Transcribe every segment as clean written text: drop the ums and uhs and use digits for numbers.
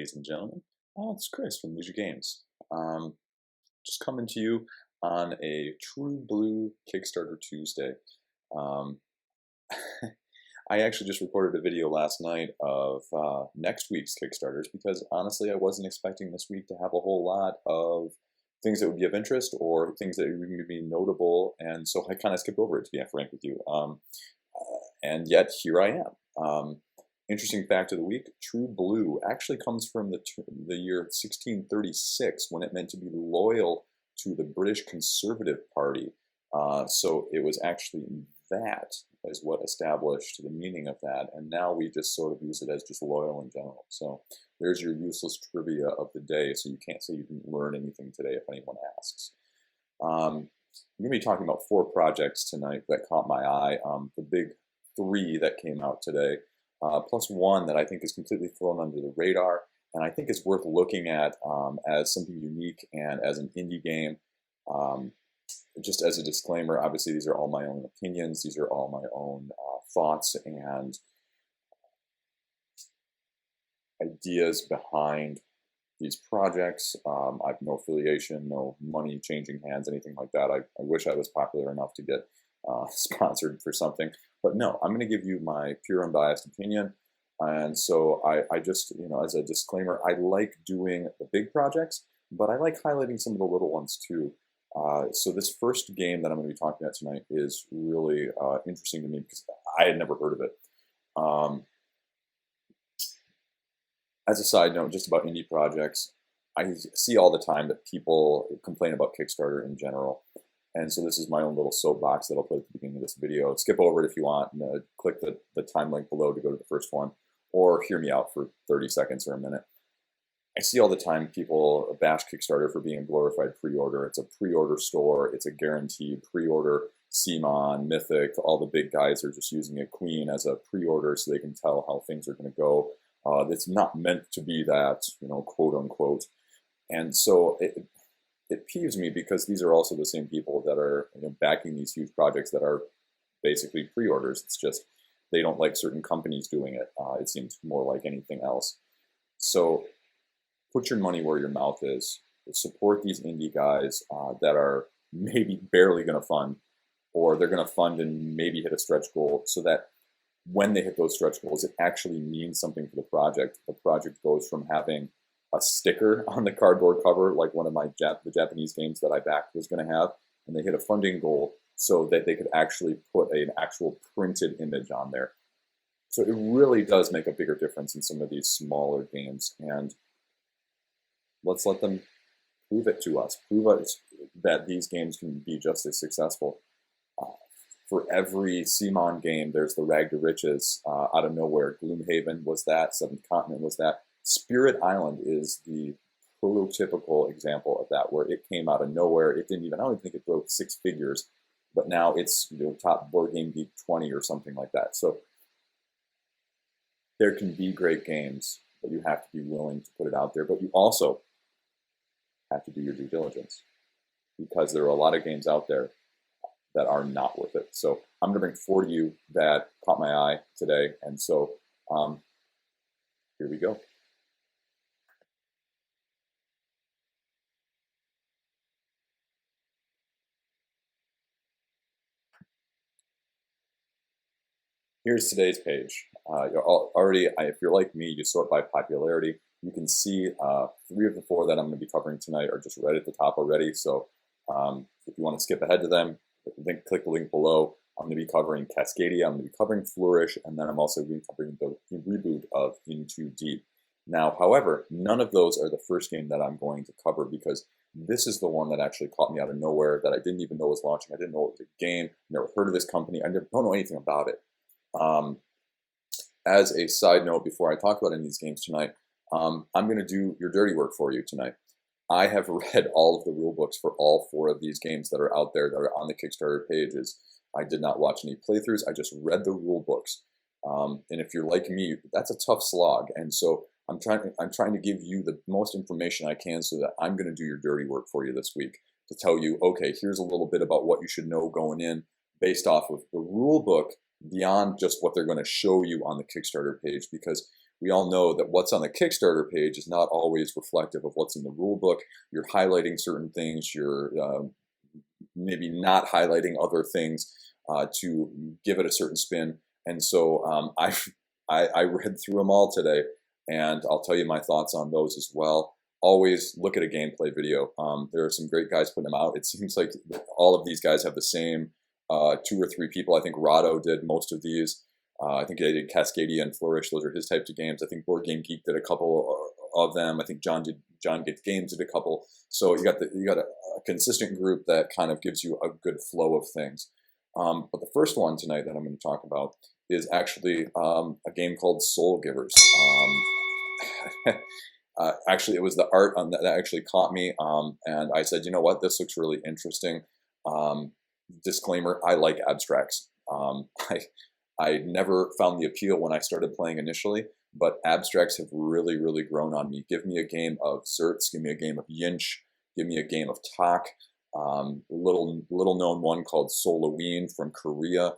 ladies and gentlemen. It's Chris from Leisure Games. Just coming to you on a True Blue Kickstarter Tuesday. Um, I actually just recorded a video last night of next week's Kickstarters because honestly I wasn't expecting this week to have a whole lot of things that would be of interest or things that would be notable, and so I kind of skipped over it, to be frank with you. And yet here I am. Interesting fact of the week, True Blue actually comes from the year 1636, when it meant to be loyal to the British Conservative Party. So it was actually that is what established the meaning of that, and now we just sort of use it as just loyal in general. So there's your useless trivia of the day, so you can't say you didn't learn anything today if anyone asks. I'm going to be talking about 4 projects tonight that caught my eye. The big 3 that came out today, plus one that I think is completely thrown under the radar, and I think it's worth looking at as something unique and as an indie game. Just as a disclaimer, obviously these are all my own opinions, these are all my own thoughts and ideas behind these projects. I have no affiliation, no money changing hands, anything like that. I wish I was popular enough to get sponsored for something, but no, I'm going to give you my pure unbiased opinion. And so I just, as a disclaimer, I like doing the big projects, but I like highlighting some of the little ones too. So this first game that I'm going to be talking about tonight is really interesting to me because I had never heard of it. As a side note, just about indie projects, I see all the time that people complain about Kickstarter in general. And so this is my own little soapbox that I'll put at the beginning of this video. Skip over it if you want, and click the time link below to go to the first one, or hear me out for 30 seconds or a minute. I see all the time people bash Kickstarter for being a glorified pre-order. It's a pre-order store. It's a guaranteed pre-order. CMON, Mythic, all the big guys are just using a queen as a pre-order so they can tell how things are going to go. It's not meant to be that, quote unquote. And so it peeves me because these are also the same people that are backing these huge projects that are basically pre-orders. It's just they don't like certain companies doing it. It seems more like anything else. So put your money where your mouth is. Support these indie guys that are maybe barely going to fund, or they're going to fund and maybe hit a stretch goal, so that when they hit those stretch goals, it actually means something for the project. The project goes from having a sticker on the cardboard cover, like one of my the Japanese games that I backed was going to have, and they hit a funding goal so that they could actually put an actual printed image on there. So it really does make a bigger difference in some of these smaller games, and let's let them prove it to us. Prove us that these games can be just as successful. For every CMON game, there's the Rag to Riches out of nowhere. Gloomhaven was that. Seventh Continent was that. Spirit Island is the prototypical example of that, where it came out of nowhere. It didn't even, I don't think it broke 6 figures, but now it's top Board Game Geek 20 or something like that. So there can be great games, but you have to be willing to put it out there. But you also have to do your due diligence, because there are a lot of games out there that are not worth it. So I'm going to bring 4 to you that caught my eye today, and so here we go. Here's today's page. Already, if you're like me, you sort by popularity. You can see 3 of the 4 that I'm going to be covering tonight are just right at the top already. So if you want to skip ahead to them, click the link below. I'm going to be covering Cascadia, I'm going to be covering Flourish, and then I'm also going to be covering the reboot of Into Deep. Now, however, none of those are the first game that I'm going to cover, because this is the one that actually caught me out of nowhere, that I didn't even know was launching. I didn't know it was a game, never heard of this company, I don't know anything about it. As a side note, before I talk about any of these games tonight, I'm going to do your dirty work for you tonight. I have read all of the rule books for all 4 of these games that are out there that are on the Kickstarter pages. I did not watch any playthroughs. I just read the rule books. And if you're like me, that's a tough slog. And so I'm trying to give you the most information I can, so that I'm going to do your dirty work for you this week, to tell you, okay, here's a little bit about what you should know going in based off of the rule book, beyond just what they're going to show you on the Kickstarter page. Because we all know that what's on the Kickstarter page is not always reflective of what's in the rule book. You're highlighting certain things, you're maybe not highlighting other things to give it a certain spin. And so I read through them all today, and I'll tell you my thoughts on those as well. Always look at a gameplay video. There are some great guys putting them out. It seems like all of these guys have the same 2 or 3 people. I think Rado did most of these. I think they did Cascadia and Flourish. Those are his types of games. I think Board Game Geek did a couple of them. I think John Gets Games did a couple. So you got a consistent group that kind of gives you a good flow of things. But the first one tonight that I'm going to talk about is actually a game called Soulgivers. Actually, it was the art on that actually caught me, and I said, you know what, this looks really interesting. Disclaimer, I like abstracts. I never found the appeal when I started playing initially, but abstracts have really, really grown on me. Give me a game of Zerts, give me a game of Yinch, give me a game of Tak, little known one called Soloween from Korea.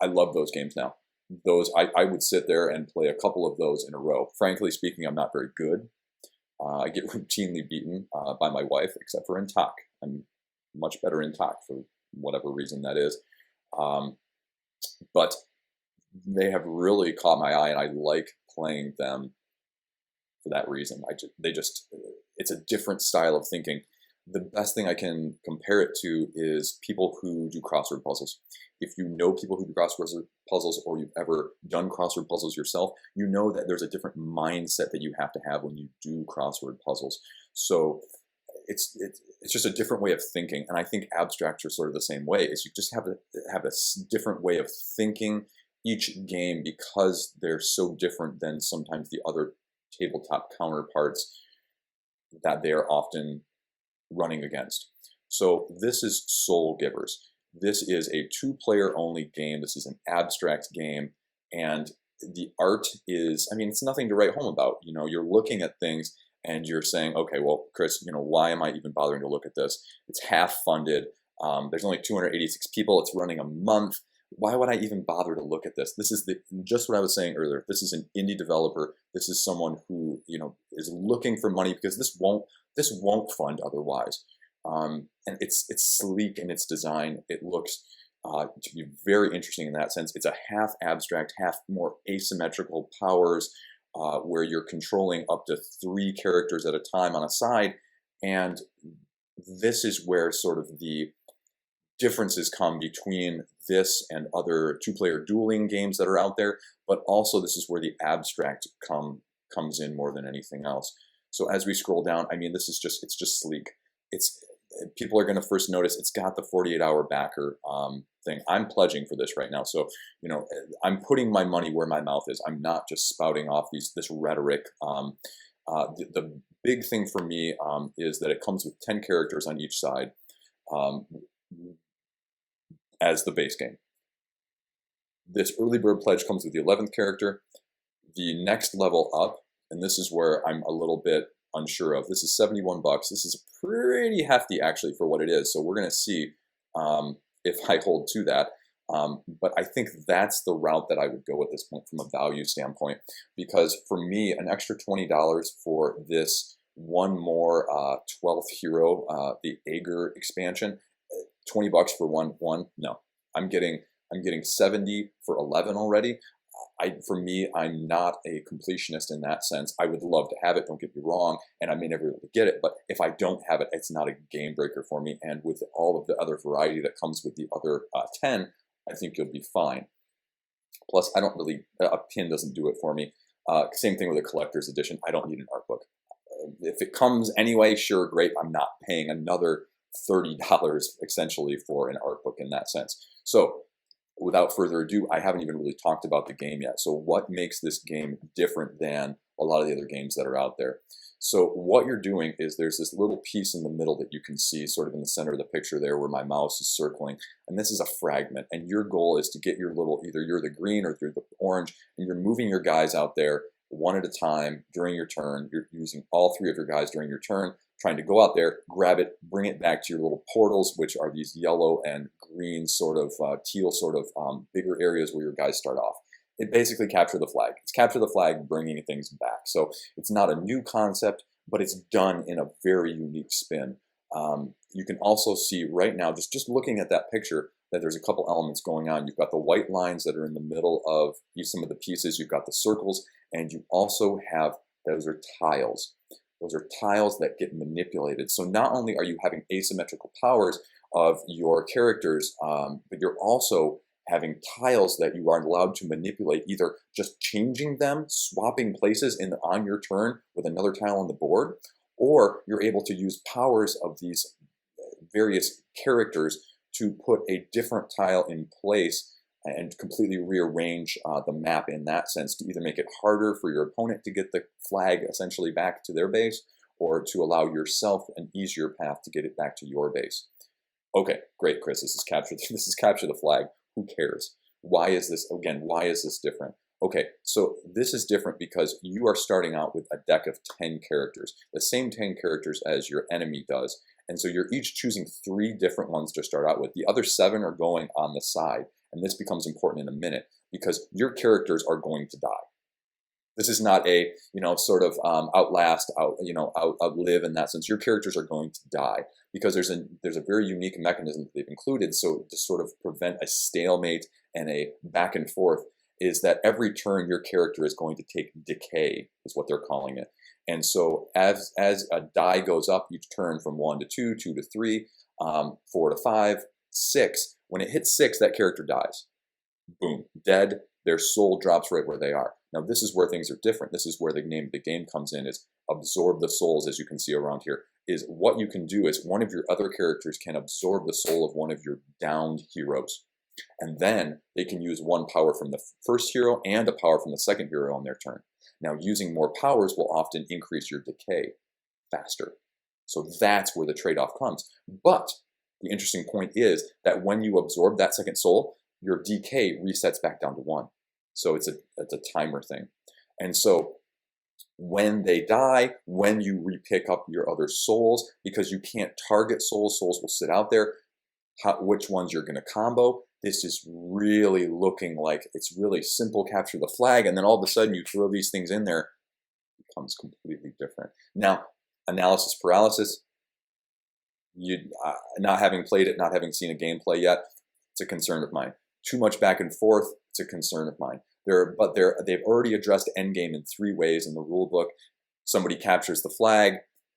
I love those games now. Those I would sit there and play a couple of those in a row. Frankly speaking, I'm not very good. I get routinely beaten by my wife, except for in Tak. I'm much better in Tak for whatever reason that is. But they have really caught my eye, and I like playing them for that reason. It's a different style of thinking. The best thing I can compare it to is people who do crossword puzzles. If you know people who do crossword puzzles, or you've ever done crossword puzzles yourself, you know that there's a different mindset that you have to have when you do crossword puzzles. So it's just a different way of thinking, and I think abstracts are sort of the same way. Is you just have a different way of thinking each game, because they're so different than sometimes the other tabletop counterparts that they are often running against. So this is Soulgivers. This is a 2-player only game. This is an abstract game, and the art is, I mean, it's nothing to write home about. You know, you're looking at things and you're saying, okay, well, Chris, you know, why am I even bothering to look at this? It's half funded. There's only 286 people. It's running a month. Why would I even bother to look at this? This is just what I was saying earlier. This is an indie developer. This is someone who, you know, is looking for money, because this won't fund otherwise. And it's sleek in its design. It looks to be very interesting in that sense. It's a half abstract, half more asymmetrical powers, where you're controlling up to 3 characters at a time on a side. And this is where sort of the differences come between this and other 2-player dueling games that are out there, but also this is where the abstract comes in more than anything else. So as we scroll down, I mean, it's just sleek. People are going to first notice it's got the 48-hour backer thing. I'm pledging for this right now, so you know, I'm putting my money where my mouth is. I'm not just spouting off this rhetoric. The big thing for me is that it comes with 10 characters on each side as the base game. This early bird pledge comes with the 11th character. The next level up, and this is where I'm a little bit unsure of. This is $71. This is pretty hefty actually for what it is. So we're going to see if I hold to that. But I think that's the route that I would go at this point from a value standpoint, because for me, an extra $20 for this one more 12th hero, the Ager expansion, $20 for one. No, I'm getting 70 for 11 already. For me, I'm not a completionist in that sense. I would love to have it, don't get me wrong, and I may never be able to get it, but if I don't have it, it's not a game breaker for me. And with all of the other variety that comes with the other 10, I think you'll be fine. Plus, I don't really, a pin doesn't do it for me. Same thing with a collector's edition. I don't need an art book. If it comes anyway, sure, great. I'm not paying another $30 essentially for an art book in that sense. So without further ado, I haven't even really talked about the game yet. So what makes this game different than a lot of the other games that are out there? So what you're doing is there's this little piece in the middle that you can see sort of in the center of the picture there where my mouse is circling. And this is a fragment. And your goal is to get your little, either you're the green or you're the orange, and you're moving your guys out there one at a time during your turn. You're using all 3 of your guys during your turn, trying to go out there, grab it, bring it back to your little portals, which are these yellow and green sort of teal sort of bigger areas where your guys start off. it basically capture the flag. It's capture the flag, bringing things back. So it's not a new concept, but it's done in a very unique spin. You can also see right now, just looking at that picture, that there's a couple elements going on. You've got the white lines that are in the middle of some of the pieces. You've got the circles, and you also have, those are tiles. Those are tiles that get manipulated. So not only are you having asymmetrical powers of your characters, but you're also having tiles that you are allowed to manipulate, either just changing them, swapping places on your turn with another tile on the board, or you're able to use powers of these various characters to put a different tile in place and completely rearrange the map in that sense, to either make it harder for your opponent to get the flag essentially back to their base, or to allow yourself an easier path to get it back to your base. Okay, great, Chris. This is capture the flag. Who cares? Why is this, again, why is this different? Okay, so this is different because you are starting out with a deck of 10 characters, the same 10 characters as your enemy does. And so you're each choosing 3 different ones to start out with. The other 7 are going on the side. And this becomes important in a minute because your characters are going to die. This is not a, sort of outlive in that sense. Your characters are going to die because there's a very unique mechanism that they've included. So to sort of prevent a stalemate and a back and forth is that every turn your character is going to take decay, is what they're calling it. And so as a die goes up each turn from 1 to 2, 2 to 3, 4 to 5, 6, when it hits 6, that character dies. Boom, dead. Their soul drops right where they are. Now this is where things are different. This is where the name of the game comes in, is absorb the souls, as you can see around here. Is what you can do is one of your other characters can absorb the soul of one of your downed heroes. And then they can use one power from the first hero and a power from the second hero on their turn. Now using more powers will often increase your decay faster. So that's where the trade-off comes. But the interesting point is that when you absorb that second soul, your decay resets back down to 1. So it's a timer thing. And so when they die, when you repick up your other souls, because you can't target souls will sit out there, which ones you're going to combo. This is really looking like it's really simple capture the flag, and then all of a sudden you throw these things in there, it becomes completely different. Now, analysis paralysis, not having played it, not having seen a gameplay yet, it's a concern of mine. Too much back and forth, it's a concern of mine. They've already addressed endgame in 3 ways in the rule book. Somebody captures the flag,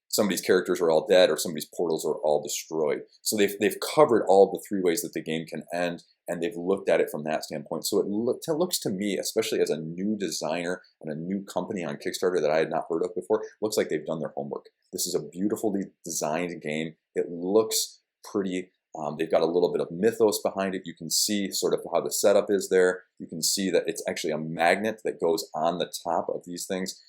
somebody's characters are all dead, or somebody's portals are all destroyed. So they've covered all the 3 ways that the game can end, and they've looked at it from that standpoint. So it looks to me, especially as a new designer and a new company on Kickstarter that I had not heard of before, looks like they've done their homework. This is a beautifully designed game. It looks pretty. They've got a little bit of mythos behind it. You can see sort of how the setup is there. You can see that it's actually a magnet that goes on the top of these things,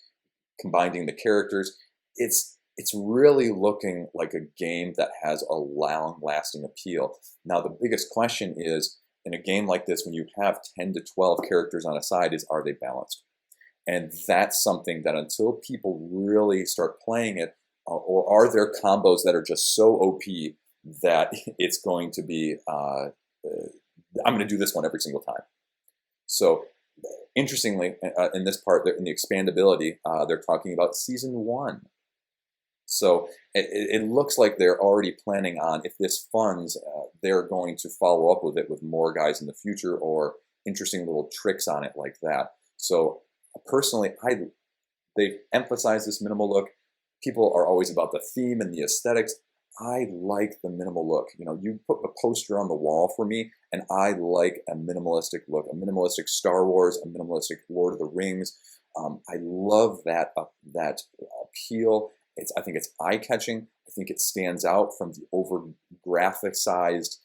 combining the characters. It's really looking like a game that has a long-lasting appeal. Now, the biggest question is, in a game like this, when you have 10 to 12 characters on a side, are they balanced? And that's something that until people really start playing it, or are there combos that are just so OP that it's going to be, I'm going to do this one every single time. So interestingly, in this part, in the expandability, they're talking about season 1. So it looks like they're already planning on, if this funds, they're going to follow up with it with more guys in the future, or interesting little tricks on it like that. So personally, they've emphasized this minimal look. People are always about the theme and the aesthetics. I like the minimal look. You put a poster on the wall for me, and I like a minimalistic look, a minimalistic Star Wars, a minimalistic Lord of the Rings. I love that appeal. I think it's eye-catching. I think it stands out from the over-graphicized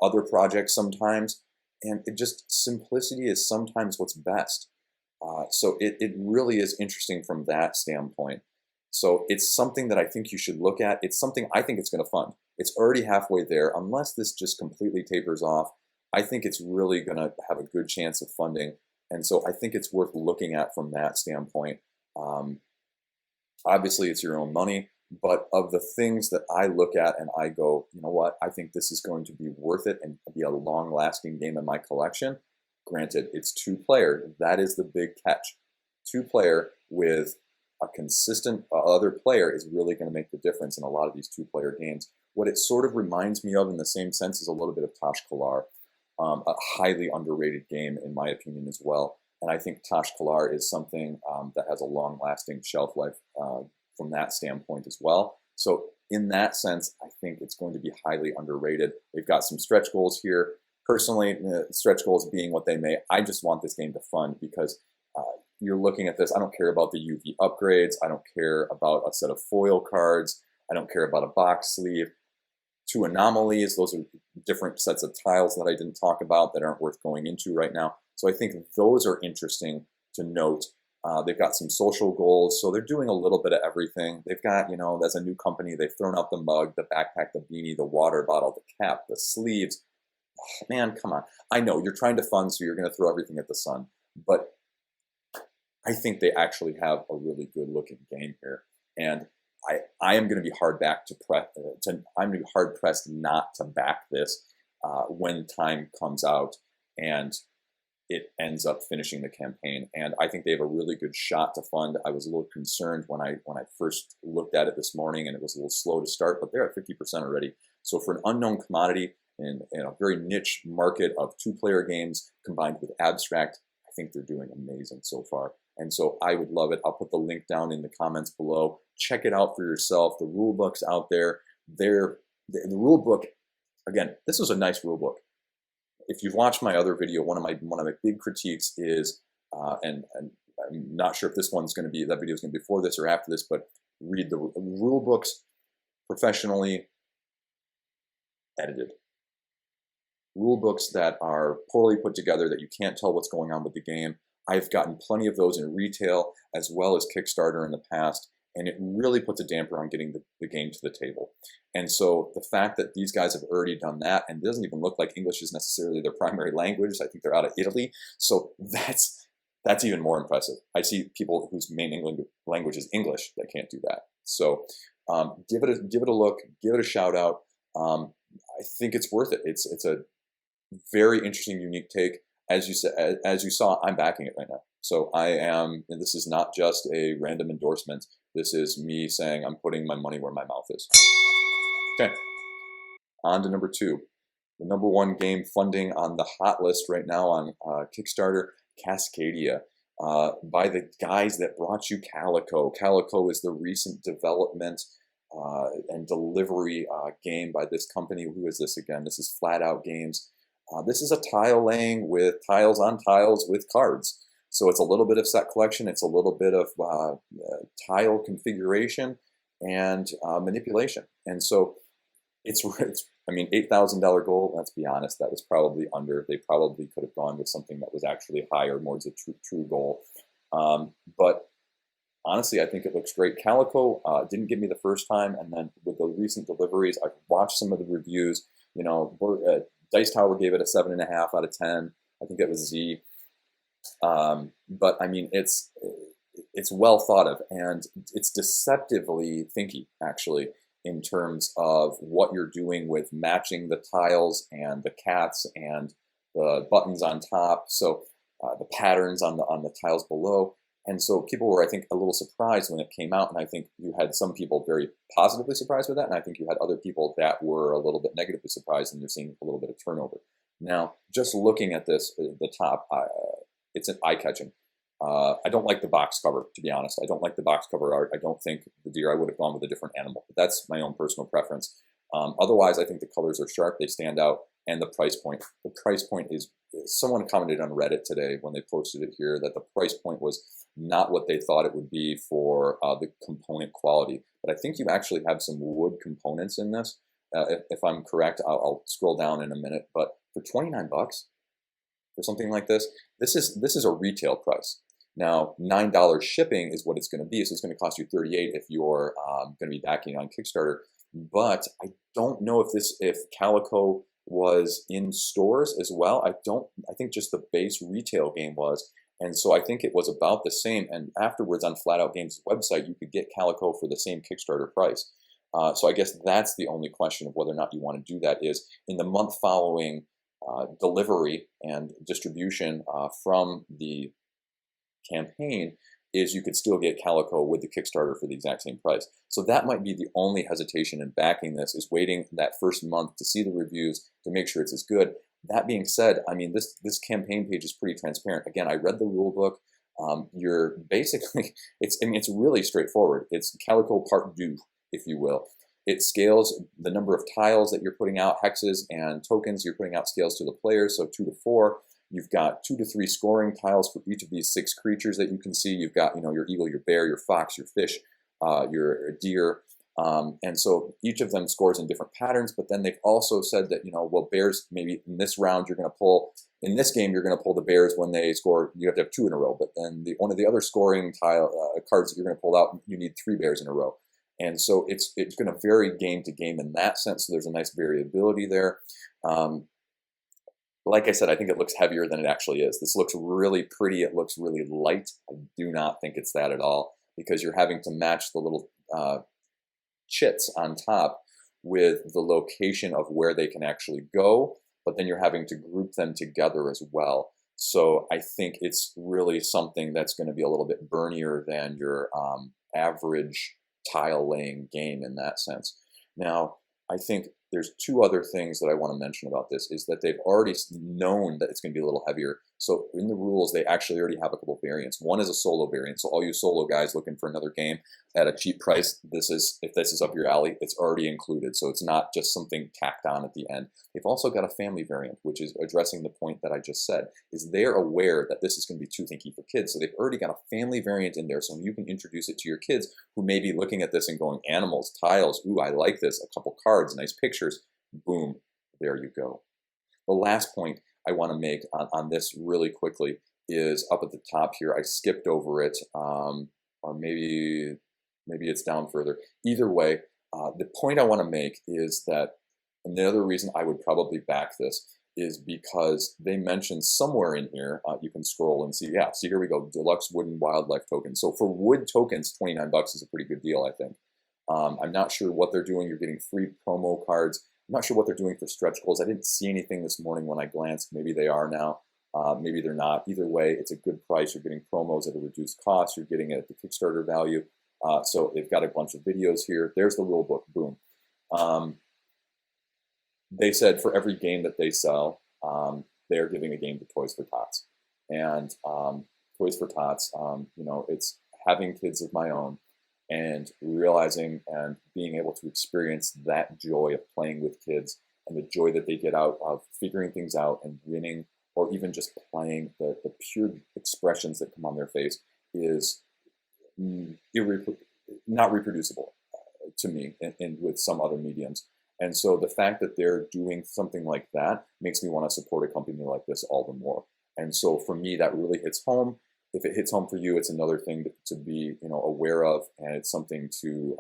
other projects sometimes, and simplicity is sometimes what's best. So it really is interesting from that standpoint. So it's something that I think you should look at. It's something I think it's going to fund. It's already halfway there. Unless this just completely tapers off, I think it's really going to have a good chance of funding. And so I think it's worth looking at from that standpoint. Obviously, it's your own money. But of the things that I look at and I go, you know what, I think this is going to be worth it and be a long-lasting game in my collection, Granted, it's 2-player. That is the big catch. 2-player with a consistent other player is really going to make the difference in a lot of these 2-player games. What it sort of reminds me of in the same sense is a little bit of Tosh Kalar, a highly underrated game in my opinion as well. And I think Tosh Kalar is something that has a long-lasting shelf life from that standpoint as well. So in that sense, I think it's going to be highly underrated. They've got some stretch goals here. Personally, stretch goals being what they may, I just want this game to fund because you're looking at this. I don't care about the UV upgrades. I don't care about a set of foil cards. I don't care about a box sleeve. 2 anomalies. Those are different sets of tiles that I didn't talk about that aren't worth going into right now. So I think those are interesting to note. They've got some social goals, so they're doing a little bit of everything. They've got, you know, as a new company, they've thrown out the mug, the backpack, the beanie, the water bottle, the cap, the sleeves. Oh, man, come on. I know you're trying to fund, so you're going to throw everything at the sun, but I think they actually have a really good looking game here, and I am going to be hard pressed not to back this when time comes out and it ends up finishing the campaign. And I think they have a really good shot to fund. I was a little concerned when I first looked at it this morning, and it was a little slow to start, but they're at 50% already. So for an unknown commodity in a very niche market of 2-player games combined with abstract, I think they're doing amazing so far. And so I would love it. I'll put the link down in the comments below. Check it out for yourself. The rule book's out there. The rule book, again, this was a nice rule book. If you've watched my other video, one of my big critiques is, and I'm not sure if this one's going to be, that video is going to be before this or after this, but read the rule books professionally edited. Rule books that are poorly put together, that you can't tell what's going on with the game. I've gotten plenty of those in retail as well as Kickstarter in the past, and it really puts a damper on getting the game to the table. And so the fact that these guys have already done that, and it doesn't even look like English is necessarily their primary language. I think they're out of Italy, so that's even more impressive. I see people whose main language is English that can't do that. So give it a look, give it a shout out. I think it's worth it. It's a very interesting, unique take. As you saw, I'm backing it right now. So I am, and this is not just a random endorsement. This is me saying I'm putting my money where my mouth is. Okay, on to number 2. The number 1 game funding on the hot list right now on Kickstarter, Cascadia, by the guys that brought you Calico. Calico is the recent development and delivery game by this company. Who is this again? This is Flatout Games. This is a tile laying with tiles on tiles with cards. So it's a little bit of set collection. It's a little bit of tile configuration and manipulation. And so it's I mean, $8,000 goal, let's be honest, that was probably under. They probably could have gone with something that was actually higher, more as a true goal. But honestly, I think it looks great. Calico didn't get me the first time, and then with the recent deliveries, I've watched some of the reviews. You know, Dice Tower gave it a 7.5 out of 10. I think it was Z. But I mean, it's well thought of, and it's deceptively thinky, actually, in terms of what you're doing with matching the tiles and the cats and the buttons on top. So the patterns on the tiles below. And so people were, I think, a little surprised when it came out, and I think you had some people very positively surprised with that, and I think you had other people that were a little bit negatively surprised, and you're seeing a little bit of turnover. Now, just looking at this, the top, it's an eye-catching. I don't like the box cover, to be honest. I don't like the box cover art. I don't think the deer, I would have gone with a different animal, but that's my own personal preference. Otherwise, I think the colors are sharp, they stand out, and the price point. The price point is, someone commented on Reddit today when they posted it here, that the price point was not what they thought it would be for the component quality. But I think you actually have some wood components in this. If I'm correct, I'll scroll down in a minute. But for 29 bucks for something like this, this is a retail price. Now, $9 shipping is what it's going to be. So it's going to cost you $38 if you're going to be backing on Kickstarter. But I don't know if Calico was in stores as well. I think just the base retail game was. And so I think it was about the same. And afterwards on Flatout Games' website, you could get Calico for the same Kickstarter price. So I guess that's the only question of whether or not you want to do that is in the month following delivery and distribution from the campaign is you could still get Calico with the Kickstarter for the exact same price. So that might be the only hesitation in backing this, is waiting that first month to see the reviews to make sure it's as good. That being said, I mean, this campaign page is pretty transparent. Again, I read the rule book. You're basically, it's really straightforward. It's Calico Part 2, if you will. It scales the number of tiles that you're putting out, hexes and tokens you're putting out scales to the players, so 2 to 4. You've got 2 to 3 scoring tiles for each of these 6 creatures that you can see. You've got, your eagle, your bear, your fox, your fish, your deer. And so each of them scores in different patterns, but then they've also said that, well, bears, maybe in this round you're going to pull, in this game you're going to pull the bears when they score, you have to have 2 in a row, but then one of the other scoring cards that you're going to pull out, you need 3 bears in a row. And so it's going to vary game to game in that sense, so there's a nice variability there. Like I said, I think it looks heavier than it actually is. This looks really pretty, it looks really light. I do not think it's that at all, because you're having to match the little chits on top with the location of where they can actually go, but then you're having to group them together as well. So I think it's really something that's going to be a little bit burnier than your average tile laying game in that sense. Now, I think there's 2 other things that I want to mention about this, is that they've already known that it's going to be a little heavier. So in the rules, they actually already have a couple variants. One is a solo variant. So all you solo guys looking for another game at a cheap price, if this is up your alley, it's already included. So it's not just something tacked on at the end. They've also got a family variant, which is addressing the point that I just said, is they're aware that this is going to be too thinky for kids. So they've already got a family variant in there. So you can introduce it to your kids who may be looking at this and going, animals, tiles, ooh, I like this, a couple cards, nice pictures. Boom, there you go. The last point I want to make on this really quickly is up at the top here. I skipped over it, or maybe it's down further. Either way, the point I want to make is that, and the other reason I would probably back this is because they mentioned somewhere in here, you can scroll and see, yeah, see, here we go, deluxe wooden wildlife tokens. So for wood tokens, $29 is a pretty good deal, I think. I'm not sure what they're doing. You're getting free promo cards. I'm not sure what they're doing for stretch goals. I didn't see anything this morning when I glanced. Maybe they are now. Maybe they're not. Either way, it's a good price. You're getting promos at a reduced cost. You're getting it at the Kickstarter value. So they've got a bunch of videos here. There's the rule book. Boom. They said for every game that they sell, they're giving a game to Toys for Tots. And Toys for Tots, it's having kids of my own, and realizing and being able to experience that joy of playing with kids and the joy that they get out of figuring things out and winning, or even just playing, the pure expressions that come on their face is not reproducible to me in with some other mediums. And so the fact that they're doing something like that makes me want to support a company like this all the more. And so for me, that really hits home. If it hits home for you, it's another thing to be aware of, and it's something to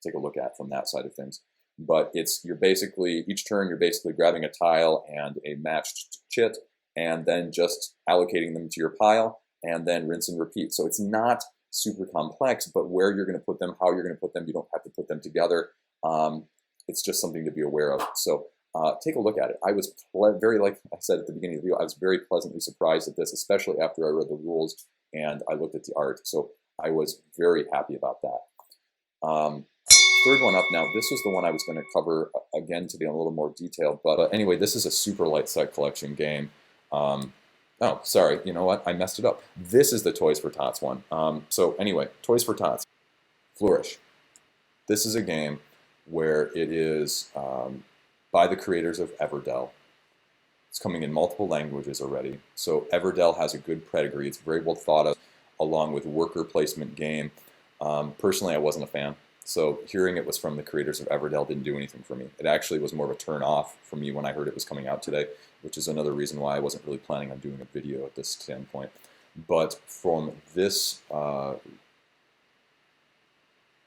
take a look at from that side of things. But you're basically, each turn you're basically grabbing a tile and a matched chit, and then just allocating them to your pile, and then rinse and repeat. So it's not super complex, but where you're going to put them, how you're going to put them, you don't have to put them together. It's just something to be aware of. So take a look at it. I was very, like I said at the beginning of the video, I was very pleasantly surprised at this, especially after I read the rules and I looked at the art. So I was very happy about that. Third one up now, this was the one I was going to cover again today in a little more detail. But anyway, this is a super light set collection game. Oh, sorry, you know what? I messed it up. This is the Toys for Tots one. So anyway, Toys for Tots, Flourish. This is a game where it is by the creators of Everdell. It's coming in multiple languages already. So Everdell has a good pedigree. It's very well thought of, along with worker placement game. Personally, I wasn't a fan. So hearing it was from the creators of Everdell didn't do anything for me. It actually was more of a turn off for me when I heard it was coming out today, which is another reason why I wasn't really planning on doing a video at this standpoint. But from this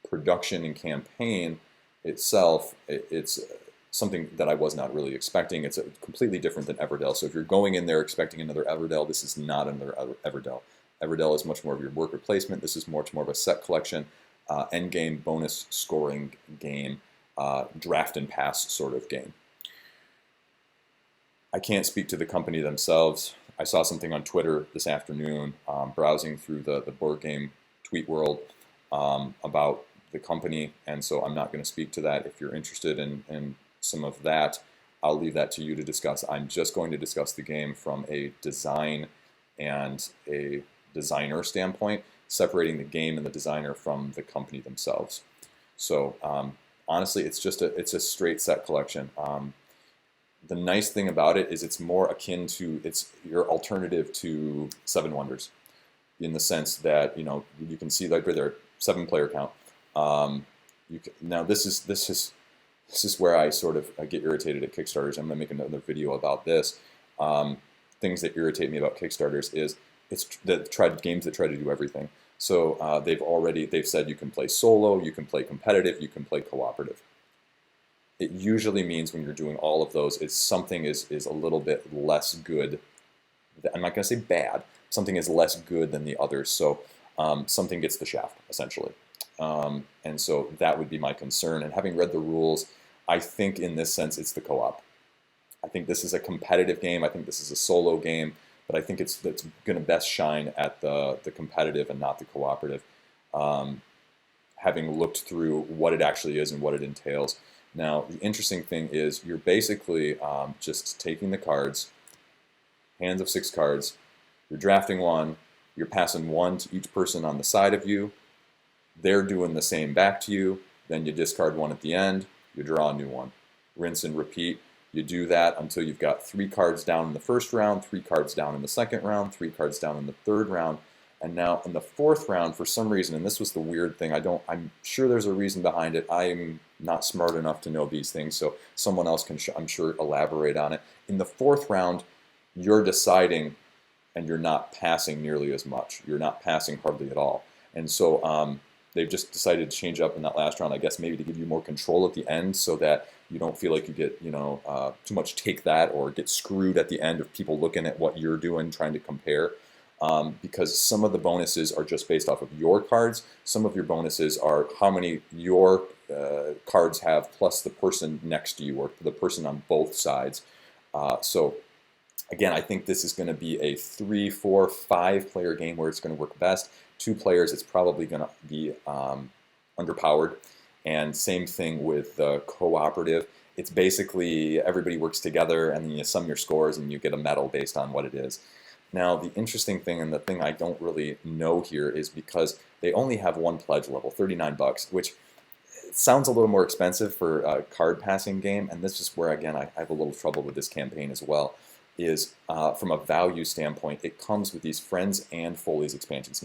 production and campaign itself, it's something that I was not really expecting. It's completely different than Everdell. So if you're going in there expecting another Everdell, this is not another Everdell. Everdell is much more of your worker placement. This is much more of a set collection, end game bonus scoring game, draft and pass sort of game. I can't speak to the company themselves. I saw something on Twitter this afternoon, browsing through the board game tweet world, about the company, and so I'm not going to speak to that. If you're interested in some of that, I'll leave that to you to discuss. I'm just going to discuss the game from a design and a designer standpoint, separating the game and the designer from the company themselves. So honestly, it's a straight set collection. The nice thing about it is it's more akin to, it's your alternative to Seven Wonders, in the sense that, you know, you can see like there are 7-player count. Now this is where I sort of get irritated at Kickstarters. I'm going to make another video about this. Things that irritate me about Kickstarters is it's games that try to do everything. So they've said you can play solo, you can play competitive, you can play cooperative. It usually means when you're doing all of those, something is a little bit less good. I'm not going to say bad. Something is less good than the others. So something gets the shaft, essentially. And so that would be my concern. And having read the rules, I think in this sense it's the co-op. I think this is a competitive game. I think this is a solo game. But I think it's going to best shine at the competitive and not the cooperative. Having looked through what it actually is and what it entails. Now, the interesting thing is you're basically just taking the cards, hands of 6 cards, you're drafting one, you're passing one to each person on the side of you, they're doing the same back to you, then you discard one at the end, you draw a new one. Rinse and repeat. You do that until you've got 3 cards down in the first round, 3 cards down in the second round, 3 cards down in the third round, and now in the 4th round, for some reason, and this was the weird thing, I'm sure there's a reason behind it. I'm not smart enough to know these things, so someone else can, I'm sure, elaborate on it. In the 4th round, you're deciding, and you're not passing nearly as much. You're not passing hardly at all. And so they've just decided to change up in that last round, I guess maybe to give you more control at the end so that you don't feel like you get, you know, too much take that or get screwed at the end of people looking at what you're doing, trying to compare. Because some of the bonuses are just based off of your cards. Some of your bonuses are how many your cards have plus the person next to you or the person on both sides. So again, I think this is going to be a 3, 4, 5-player game where it's going to work best. 2 players, it's probably going to be underpowered. And same thing with the cooperative. It's basically everybody works together and then you sum your scores and you get a medal based on what it is. Now, the interesting thing and the thing I don't really know here is because they only have one pledge level, $39, which sounds a little more expensive for a card passing game. And this is where, again, I have a little trouble with this campaign as well, is from a value standpoint, it comes with these Friends and Foley's expansions.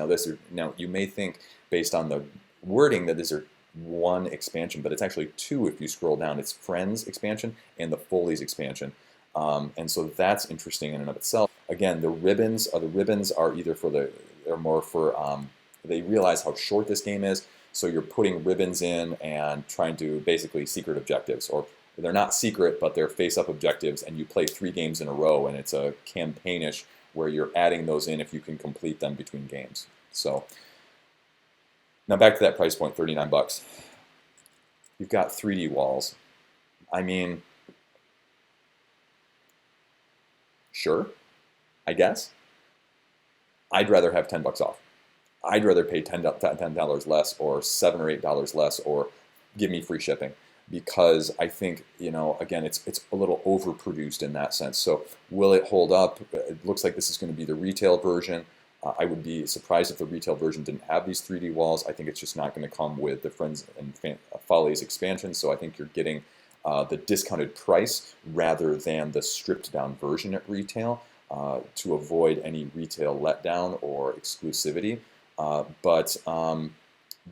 Now, you may think, based on the wording, that these are one expansion, but it's actually 2 if you scroll down. It's Friends expansion and the Foley's expansion. And so that's interesting in and of itself. Again, the ribbons are either they're more for, they realize how short this game is, so you're putting ribbons in and trying to basically secret objectives, or they're not secret, but they're face-up objectives, and you play 3 games in a row, and it's a campaignish where you're adding those in if you can complete them between games. So now back to that price point, $39. You've got 3D walls. I mean, sure, I guess. I'd rather have $10 off. I'd rather pay $10 less or $7 or $8 less or give me free shipping, because I think, you know, again, it's a little overproduced in that sense. So will it hold up? It looks like this is going to be the retail version. I would be surprised if the retail version didn't have these 3D walls. I think it's just not going to come with the Friends and Follies expansion. So I think you're getting the discounted price rather than the stripped down version at retail to avoid any retail letdown or exclusivity. But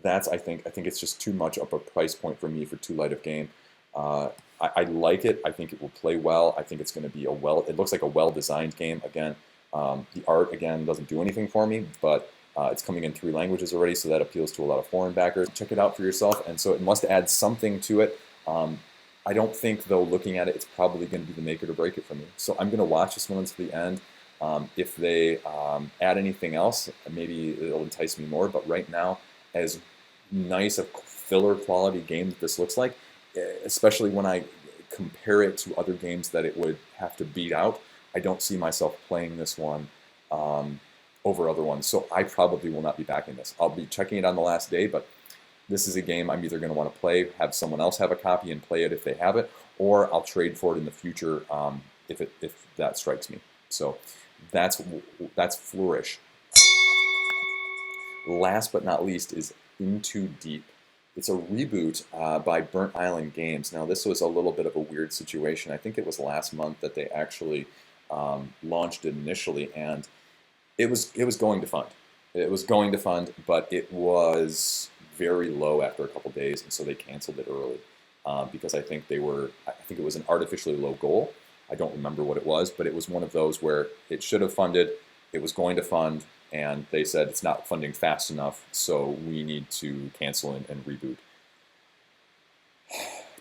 that's, I think it's just too much of a price point for me for too light of game. I like it. I think it will play well. I think it's going to be it looks like a well-designed game. Again, the art, again, doesn't do anything for me, but it's coming in 3 languages already, so that appeals to a lot of foreign backers. Check it out for yourself, and so it must add something to it. I don't think, though, looking at it, it's probably going to be the make it or break it for me. So I'm going to watch this one until the end. If they add anything else, maybe it'll entice me more. But right now, as nice a filler quality game that this looks like, especially when I compare it to other games that it would have to beat out, I don't see myself playing this one over other ones. So I probably will not be backing this. I'll be checking it on the last day, but this is a game I'm either going to want to play, have someone else have a copy and play it if they have it, or I'll trade for it in the future if that strikes me. So that's Flourish. Last but not least is Into Deep. It's a reboot by Burnt Island Games. Now this was a little bit of a weird situation. I think it was last month that they actually launched it initially, and it was going to fund. It was going to fund, but it was very low after a couple days, and so they canceled it early because I think it was an artificially low goal. I don't remember what it was, but it was one of those where it should have funded, it was going to fund, and they said it's not funding fast enough, so we need to cancel and reboot.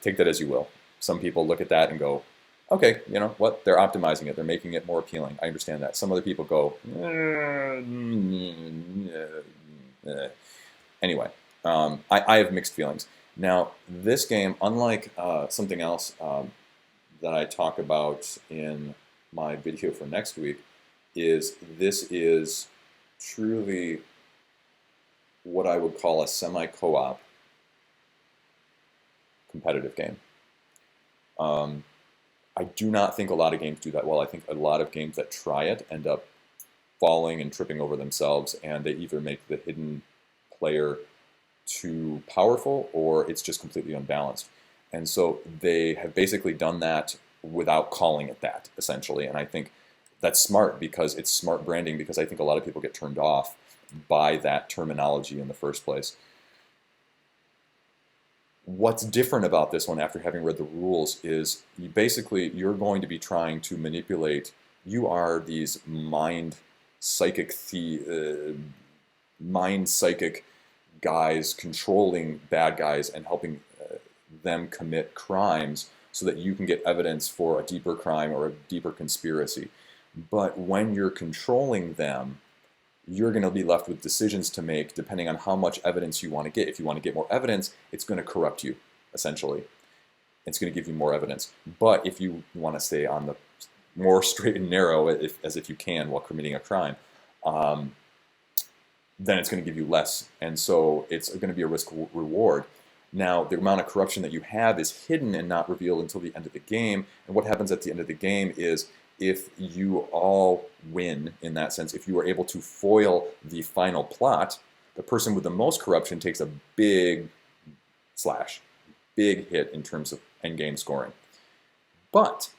Take that as you will. Some people look at that and go, okay, you know what, they're optimizing it, they're making it more appealing. I understand that. Some other people go, anyway, I have mixed feelings. Now, this game, unlike something else that I talk about in my video for next week, this is truly what I would call a semi-co-op competitive game. I do not think a lot of games do that well. I think a lot of games that try it end up falling and tripping over themselves, and they either make the hidden player too powerful or it's just completely unbalanced. And so they have basically done that without calling it that, essentially. And I think that's smart because it's smart branding, because I think a lot of people get turned off by that terminology in the first place. What's different about this one, after having read the rules, is you're going to be trying to manipulate. You are these mind psychic guys controlling bad guys and helping them commit crimes so that you can get evidence for a deeper crime or a deeper conspiracy. But when you're controlling them, you're going to be left with decisions to make depending on how much evidence you want to get. If you want to get more evidence, it's going to corrupt you, essentially. It's going to give you more evidence. But if you want to stay on the more straight and narrow, as if you can, while committing a crime, then it's going to give you less. And so it's going to be a risk-reward. Now, the amount of corruption that you have is hidden and not revealed until the end of the game. And what happens at the end of the game is, if you all win, in that sense, if you are able to foil the final plot, the person with the most corruption takes a big hit in terms of endgame scoring. But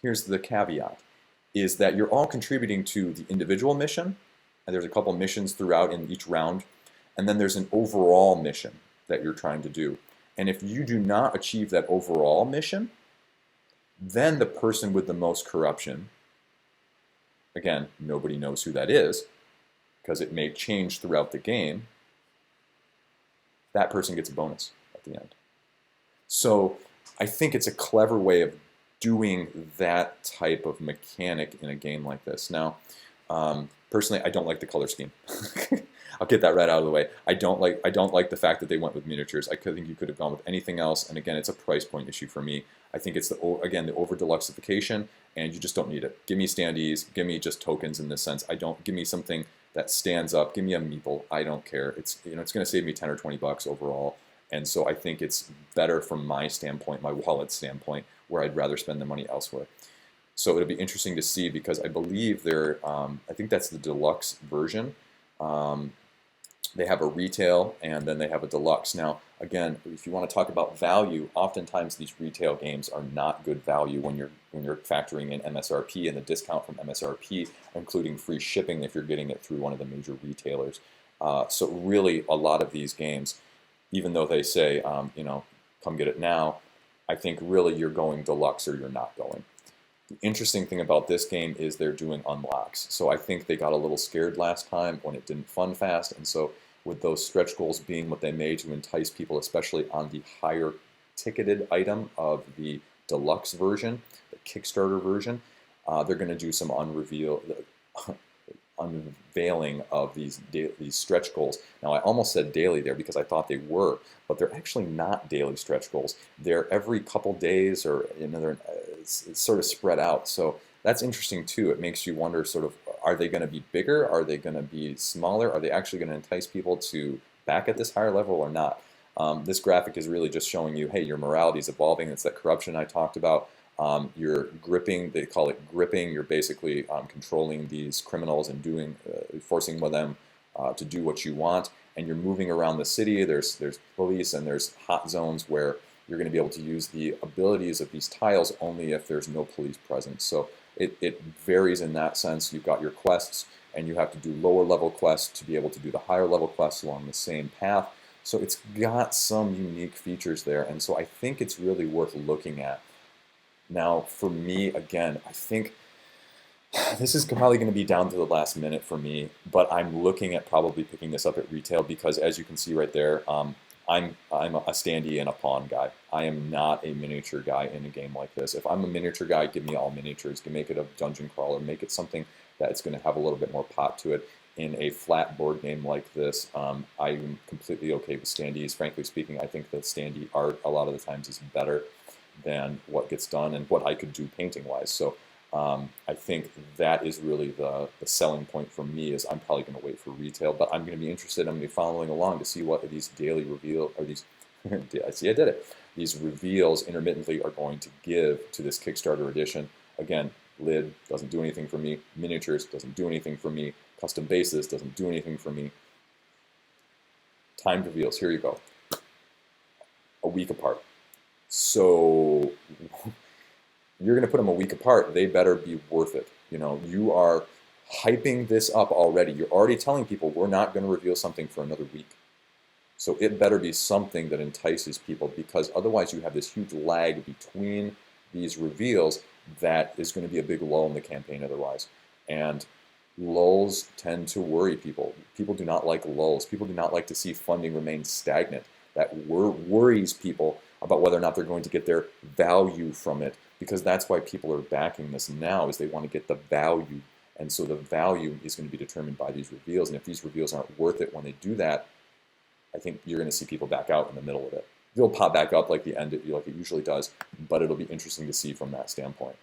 here's the caveat, is that you're all contributing to the individual mission, and there's a couple missions throughout in each round, and then there's an overall mission that you're trying to do. And if you do not achieve that overall mission, then the person with the most corruption, again, nobody knows who that is, because it may change throughout the game, that person gets a bonus at the end. So I think it's a clever way of doing that type of mechanic in a game like this. Now, personally, I don't like the color scheme. I'll get that right out of the way. I don't like the fact that they went with miniatures. I think you could have gone with anything else. And again, it's a price point issue for me. I think it's the over deluxeification, and you just don't need it. Give me standees. Give me just tokens in this sense. Give me something that stands up. Give me a meeple. I don't care. It's going to save me 10 or 20 bucks overall. And so I think it's better from my standpoint, my wallet standpoint, where I'd rather spend the money elsewhere. So it'll be interesting to see, because I believe I think that's the deluxe version. They have a retail, and then they have a deluxe. Now, again, if you want to talk about value, oftentimes these retail games are not good value when you're factoring in MSRP and the discount from MSRP, including free shipping if you're getting it through one of the major retailers. So really, a lot of these games, even though they say, come get it now, I think really you're going deluxe or you're not going. The interesting thing about this game is they're doing unlocks. So I think they got a little scared last time when it didn't fund fast. And so with those stretch goals being what they made to entice people, especially on the higher ticketed item of the deluxe version, the Kickstarter version, they're going to do some unveiling of these stretch goals. Now, I almost said daily there because I thought they were, but they're actually not daily stretch goals. They're every couple days, or it's sort of spread out. So that's interesting too. It makes you wonder, sort of, are they going to be bigger? Are they going to be smaller? Are they actually going to entice people to back at this higher level or not? This graphic is really just showing you, hey, your morality is evolving. It's that corruption I talked about. You're gripping, they call it gripping. You're basically controlling these criminals and forcing them to do what you want. And you're moving around the city. There's police, and there's hot zones where you're going to be able to use the abilities of these tiles only if there's no police present. So it varies in that sense. You've got your quests, and you have to do lower level quests to be able to do the higher level quests along the same path. So it's got some unique features there, and so I think it's really worth looking at. Now, for me, again, I think this is probably going to be down to the last minute for me, but I'm looking at probably picking this up at retail because, as you can see right there, I'm a standee and a pawn guy. I am not a miniature guy in a game like this. If I'm a miniature guy, give me all miniatures. Make it a dungeon crawler. Make it something that's going to have a little bit more pop to it. In a flat board game like this, I'm completely okay with standees. Frankly speaking, I think the standee art a lot of the times is better than what gets done and what I could do painting-wise. So I think that is really the selling point for me. Is I'm probably going to wait for retail, but I'm going to be interested. I'm going to be following along to see what these daily reveal, or these see, I did it. These reveals intermittently are going to give to this Kickstarter edition. Again, lid doesn't do anything for me. Miniatures doesn't do anything for me. Custom bases doesn't do anything for me. Timed reveals, here you go. A week apart. So you're going to put them a week apart. They better be worth it. You know, you are hyping this up already. You're already telling people we're not going to reveal something for another week. So it better be something that entices people, because otherwise you have this huge lag between these reveals that is going to be a big lull in the campaign otherwise. And lulls tend to worry people. People do not like lulls. People do not like to see funding remain stagnant. That worries people about whether or not they're going to get their value from it, because that's why people are backing this now, is they want to get the value. And so the value is going to be determined by these reveals. And if these reveals aren't worth it when they do that, I think you're going to see people back out in the middle of it. They'll pop back up like the end, like it usually does, but it'll be interesting to see from that standpoint.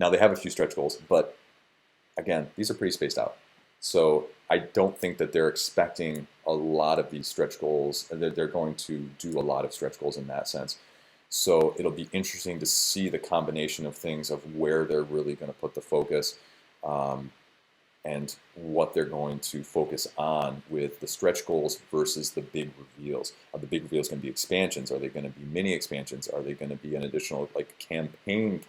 Now, they have a few stretch goals, but again, these are pretty spaced out. So I don't think that they're expecting a lot of these stretch goals, and that they're going to do a lot of stretch goals in that sense. So it'll be interesting to see the combination of things, of where they're really going to put the focus, and what they're going to focus on with the stretch goals versus the big reveals. Are the big reveals going to be expansions? Are they going to be mini expansions? Are they going to be an additional like campaign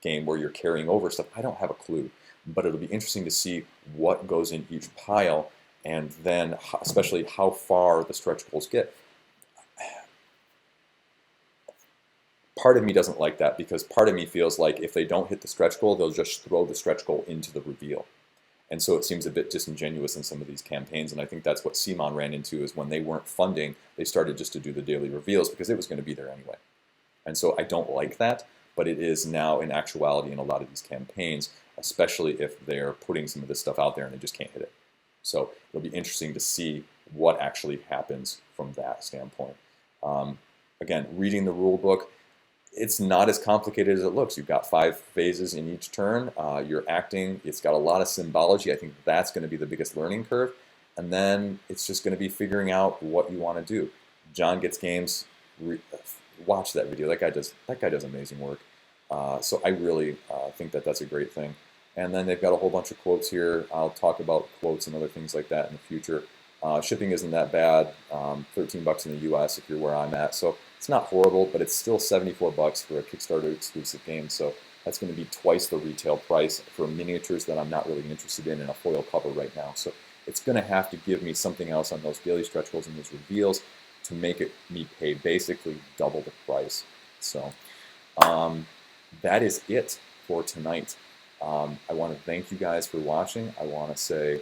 game where you're carrying over stuff? I don't have a clue, but it'll be interesting to see what goes in each pile, and then especially how far the stretch goals get. Part of me doesn't like that, because part of me feels like if they don't hit the stretch goal, they'll just throw the stretch goal into the reveal. And so it seems a bit disingenuous in some of these campaigns, and I think that's what Simon ran into, is when they weren't funding, they started just to do the daily reveals because it was going to be there anyway. And so I don't like that, but it is now in actuality in a lot of these campaigns, especially if they're putting some of this stuff out there and they just can't hit it. So it'll be interesting to see what actually happens from that standpoint. Again, reading the rule book, it's not as complicated as it looks. You've got 5 phases in each turn. You're acting. It's got a lot of symbology. I think that's going to be the biggest learning curve. And then it's just going to be figuring out what you want to do. John Gets Games, watch that video. That guy does amazing work. So I really think that that's a great thing. And then they've got a whole bunch of quotes here. I'll talk about quotes and other things like that in the future. Shipping isn't that bad. $13 in the US if you're where I'm at. So it's not horrible, but it's still $74 for a Kickstarter exclusive game. So that's going to be twice the retail price for miniatures that I'm not really interested in a foil cover right now. So it's going to have to give me something else on those daily stretch goals and those reveals to make me pay basically double the price. So that is it for tonight. I want to thank you guys for watching. I want to say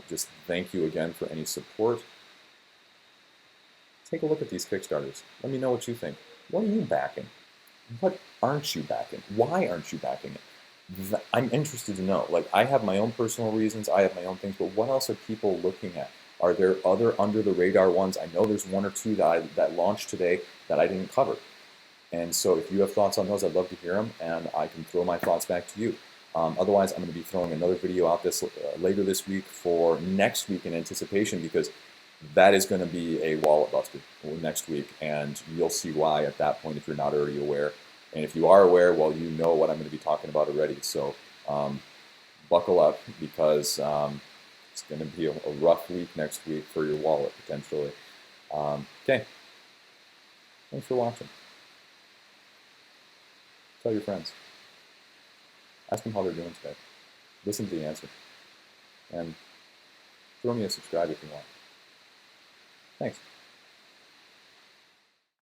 just thank you again for any support. Take a look at these Kickstarters. Let me know what you think. What are you backing? What aren't you backing? Why aren't you backing it? I'm interested to know. Like, I have my own personal reasons, I have my own things, but what else are people looking at? Are there other under the radar ones? I know there's one or two that launched today that I didn't cover. And so if you have thoughts on those, I'd love to hear them, and I can throw my thoughts back to you. Otherwise, I'm going to be throwing another video out later this week for next week in anticipation, because that is going to be a wallet buster next week, and you'll see why at that point if you're not already aware. And if you are aware, well, you know what I'm going to be talking about already. So buckle up, because it's going to be a rough week next week for your wallet, potentially. Okay, thanks for watching. Tell your friends. Ask them how they're doing today. Listen to the answer. And throw me a subscribe if you want. Thanks.